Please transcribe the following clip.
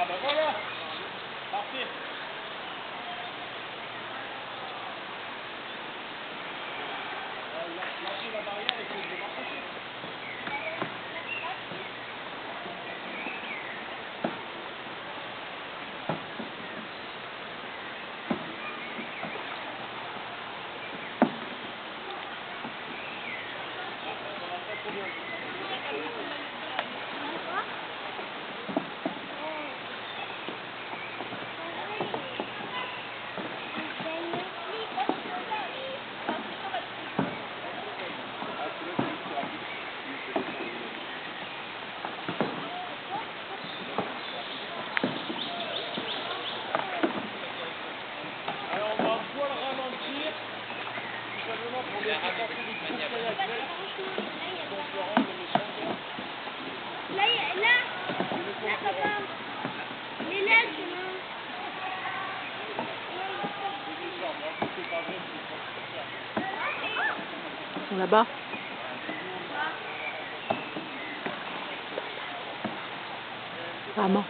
bah voilà. Parfait. Lâchez la barrière et que je vais m'approcher. Alors on va un poil ralentir, tout simplement pour laisser passer les groupes kayakers. Là, papa. Il est là, le chemin. Ils sont là-bas. Maman.